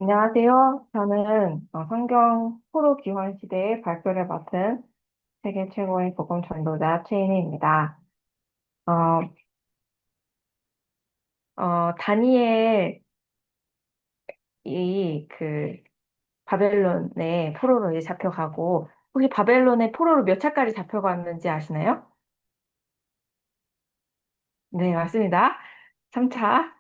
안녕하세요. 저는 성경 포로 기원 시대의 발표를 맡은 세계 최고의 복음 전도자 최인희입니다. 어, 다니엘이 바벨론의 포로로 이제 잡혀가고, 혹시 바벨론의 포로로 몇 차까지 잡혀갔는지 아시나요? 네, 맞습니다. 3차.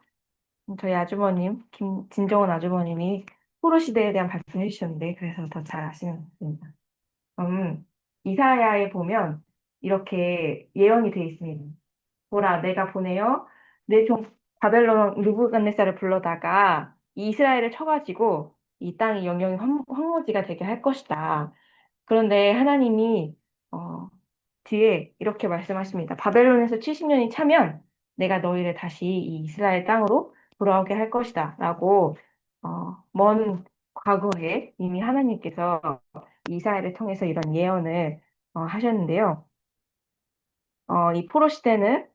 저희 아주버님, 진정원 아주버님이 포로 시대에 대한 발표를 해주셨는데, 그래서 더 잘 아시는 것 같습니다. 이사야에 보면 이렇게 예언이 되어 있습니다. 보라, 내가 보내어 내 종 바벨론 느부갓네살을 불러다가 이스라엘을 쳐가지고 이 땅이 영영이 황무지가 되게 할 것이다. 그런데 하나님이 어, 뒤에 이렇게 말씀하십니다. 바벨론에서 70년이 차면 내가 너희를 다시 이 이스라엘 땅으로 돌아오게 할 것이다. 라고 먼 과거에 이미 하나님께서 이스라엘을 통해서 이런 예언을 하셨는데요. 이 포로 시대는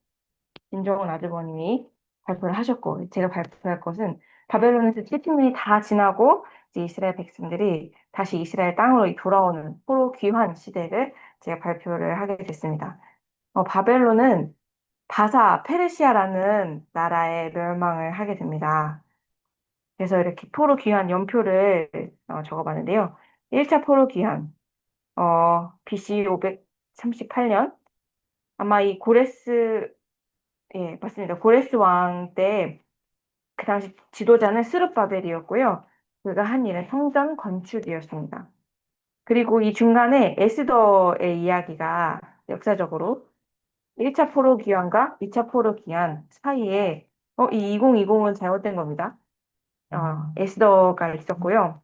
김정은 아주버님이 발표를 하셨고, 제가 발표할 것은 바벨론에서 70년이 다 지나고 이제 이스라엘 백성들이 다시 이스라엘 땅으로 돌아오는 포로 귀환 시대를 제가 발표를 하게 됐습니다. 바벨론은 바사, 페르시아라는 나라의 멸망을 하게 됩니다. 그래서 이렇게 포로 귀환 연표를 적어봤는데요. 1차 포로 귀환, BC 538년, 아마 이 고레스, 예, 맞습니다. 고레스 왕 때 그 당시 지도자는 스룹바벨이었고요. 그가 한 일은 성전 건축이었습니다. 그리고 이 중간에 에스더의 이야기가 역사적으로 1차 포로 기한과 2차 포로 기한 사이에 이 2020은 잘못된 겁니다. 에스더가 있었고요.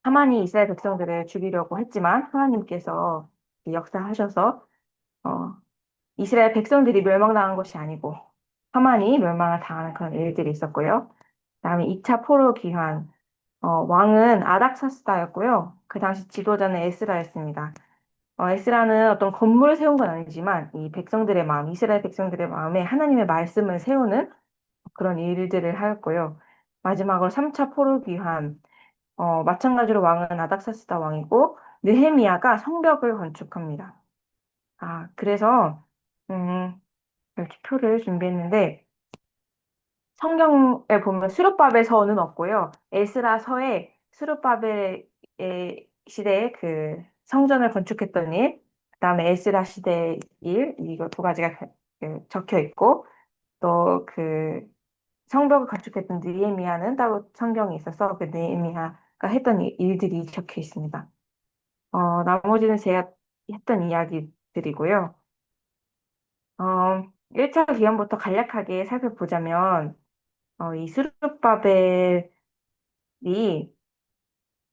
하만이 이스라엘 백성들을 죽이려고 했지만 하나님께서 역사하셔서 어, 이스라엘 백성들이 멸망당한 것이 아니고 하만이 멸망을 당하는 그런 일들이 있었고요. 그다음에 2차 포로 기한 왕은 아닥사스다였고요. 그 당시 지도자는 에스라였습니다. 에스라는 어떤 건물을 세운 건 아니지만 이 백성들의 마음, 이스라엘 백성들의 마음에 하나님의 말씀을 세우는 그런 일들을 하였고요. 마지막으로 3차 포로 귀환, 마찬가지로 왕은 아닥사스다 왕이고 느헤미야가 성벽을 건축합니다. 그래서 이렇게 표를 준비했는데 성경에 보면 스룹바벨서는 없고요. 에스라서에 스룹바벨의 시대에 그 성전을 건축했던 일, 그다음에 에스라 시대의 일, 이거 두 가지가 적혀 있고 또 그 성벽을 건축했던 느헤미야는 따로 성경이 있어서 그 느헤미야가 했던 일들이 적혀 있습니다. 나머지는 제가 했던 이야기들이고요. 1차 기원부터 간략하게 살펴보자면 이 스룹바벨이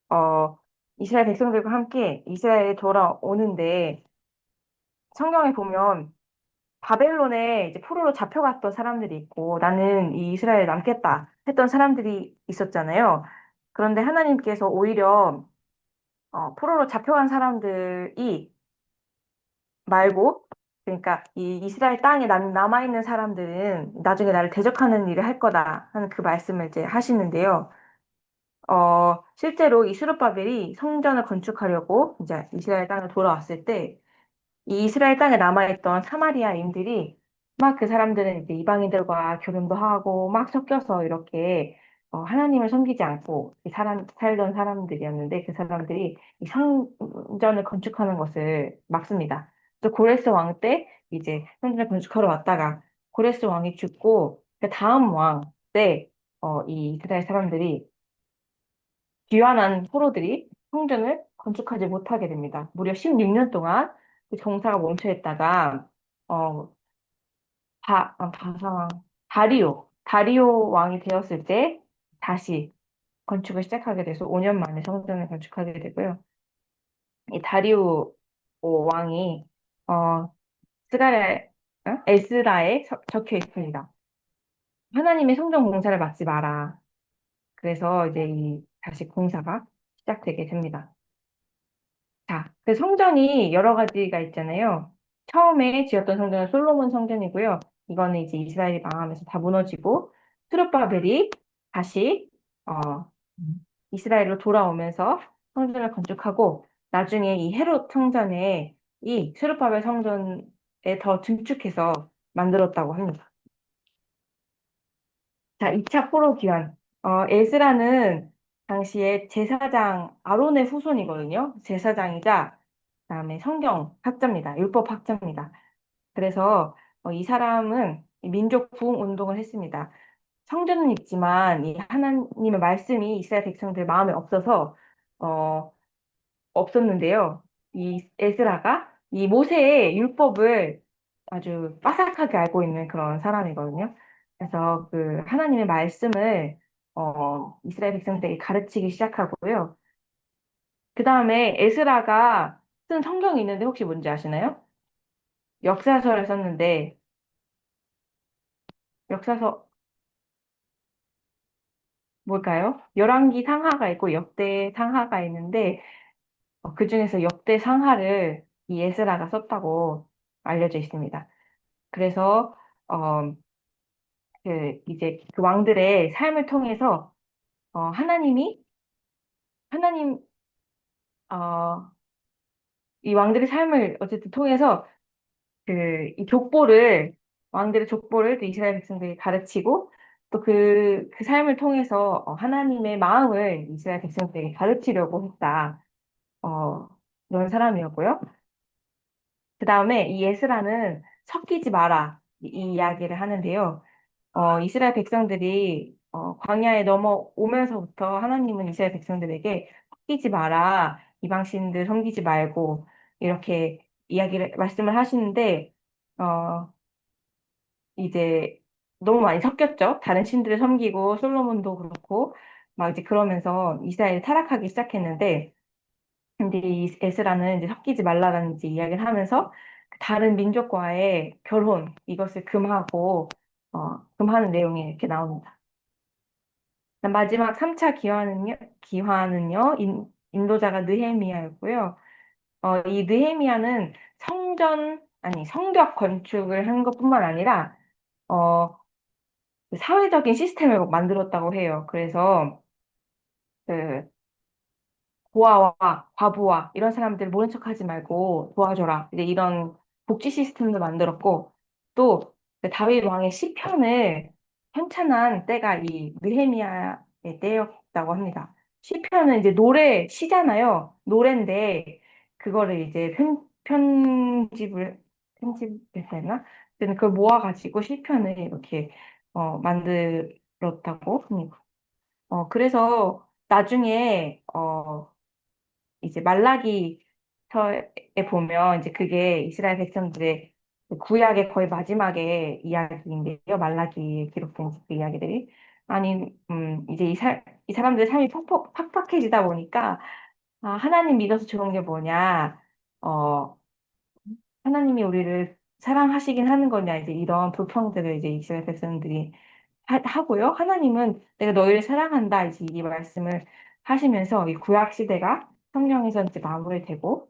어, 이스라엘 백성들과 함께 이스라엘에 돌아오는데 성경에 보면 바벨론에 이제 포로로 잡혀갔던 사람들이 있고 나는 이 이스라엘에 남겠다 했던 사람들이 있었잖아요. 그런데 하나님께서 오히려 포로로 잡혀간 사람들이 말고 그러니까 이 이스라엘 땅에 남아있는 사람들은 나중에 나를 대적하는 일을 할 거다 하는 그 말씀을 이제 하시는데요. 실제로 이 스룹바벨이 성전을 건축하려고 이제 이스라엘 땅에 돌아왔을 때, 이 이스라엘 땅에 남아있던 사마리아인들이 막 그 사람들은 이제 이방인들과 결혼도 하고 막 섞여서 이렇게 하나님을 섬기지 않고 살던 사람들이었는데 그 사람들이 이 성전을 건축하는 것을 막습니다. 또 고레스 왕 때 이제 성전을 건축하러 왔다가 고레스 왕이 죽고 그 다음 왕 때 이 이스라엘 사람들이 귀환한 포로들이 성전을 건축하지 못하게 됩니다. 무려 16년 동안 그 공사가 멈춰 있다가 어, 바사왕 다리오 왕이 되었을 때 다시 건축을 시작하게 돼서 5년 만에 성전을 건축하게 되고요. 이 다리오 왕이 어, 스가랴 에스라에 적혀 있습니다. 하나님의 성전 공사를 막지 마라. 그래서 이제 이 다시 공사가 시작되게 됩니다. 자, 그 성전이 여러 가지가 있잖아요. 처음에 지었던 성전은 솔로몬 성전이고요. 이거는 이제 이스라엘이 망하면서 다 무너지고 스룹바벨이 다시 어, 이스라엘로 돌아오면서 성전을 건축하고 나중에 이 헤롯 성전에 이 스룹바벨 성전에 더 증축해서 만들었다고 합니다. 자, 2차 포로 귀환. 에스라는 당시에 제사장 아론의 후손이거든요. 제사장이자 그다음에 성경 학자입니다. 율법 학자입니다. 그래서 이 사람은 이 민족 부흥 운동을 했습니다. 성전은 있지만 이 하나님의 말씀이 이스라엘 백성들 마음에 없어서 어, 없었는데요. 이 에스라가 이 모세의 율법을 아주 빠삭하게 알고 있는 그런 사람이거든요. 그래서 그 하나님의 말씀을 이스라엘 백성들에게 가르치기 시작하고요. 그 다음에 에스라가 쓴 성경이 있는데 혹시 뭔지 아시나요? 역사서를 썼는데 역사서 뭘까요? 열왕기 상하가 있고 역대 상하가 있는데 그 중에서 역대 상하를 이 에스라가 썼다고 알려져 있습니다. 그래서 어, 이제 그 왕들의 삶을 통해서 하나님 어, 이 왕들의 삶을 어쨌든 통해서 이 족보를 왕들의 족보를 또 이스라엘 백성들이 가르치고 또 그 삶을 통해서 하나님의 마음을 이스라엘 백성들에게 가르치려고 했다. 어, 그런 사람이었고요. 그 다음에 이 예스라는 섞이지 마라 이 이야기를 하는데요. 이스라엘 백성들이 광야에 넘어오면서부터 하나님은 이스라엘 백성들에게 섞이지 마라, 이방신들 섬기지 말고 이렇게 말씀을 하시는데 어, 이제 너무 많이 섞였죠. 다른 신들을 섬기고 솔로몬도 그렇고 막 이제 그러면서 이스라엘이 타락하기 시작했는데 근데 이 에스라는 이제 섞이지 말라는 이제 이야기를 하면서 그 다른 민족과의 결혼 이것을 금하는 내용이 이렇게 나옵니다. 마지막 3차 기환은요, 인도자가 느헤미야였고요. 이 느헤미야는 성벽 건축을 한 것뿐만 아니라, 어, 그 사회적인 시스템을 만들었다고 해요. 그래서, 그, 고아와 과부와 이런 사람들 모른 척하지 말고 도와줘라. 이제 이런 복지 시스템도 만들었고, 또그 다윗 왕의 시편을 편찬한 때가 이 느헤미야의 때였다고 합니다. 시편은 이제 시잖아요. 노래인데 그거를 이제 편집했나? 아무튼 그걸 모아가지고 시편을 이렇게 만들었다고 합니다. 그래서 나중에 이제 말라기서에 보면 이제 그게 이스라엘 백성들의 그 구약의 거의 마지막에 이야기인데요. 말라기에 기록된 그 이야기들이. 아니, 이제 이 사람들의 삶이 팍팍해지다 보니까, 하나님 믿어서 좋은 게 뭐냐, 어, 하나님이 우리를 사랑하시긴 하는 거냐, 이제 이런 불평들을 이제 이스라엘 백성들이 하고요. 하나님은 내가 너희를 사랑한다. 이제 이 말씀을 하시면서 이 구약 시대가 성경에서 이제 마무리되고,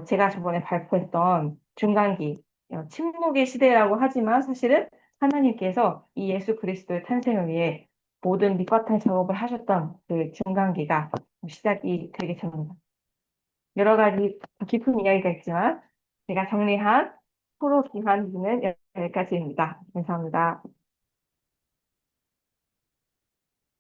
제가 저번에 발표했던 중간기, 침묵의 시대라고 하지만 사실은 하나님께서 이 예수 그리스도의 탄생을 위해 모든 밑바탕 작업을 하셨던 그 중간기가 시작이 되게 됩니다. 여러 가지 깊은 이야기가 있지만 제가 정리한 프로 기반기는 여기까지입니다. 감사합니다.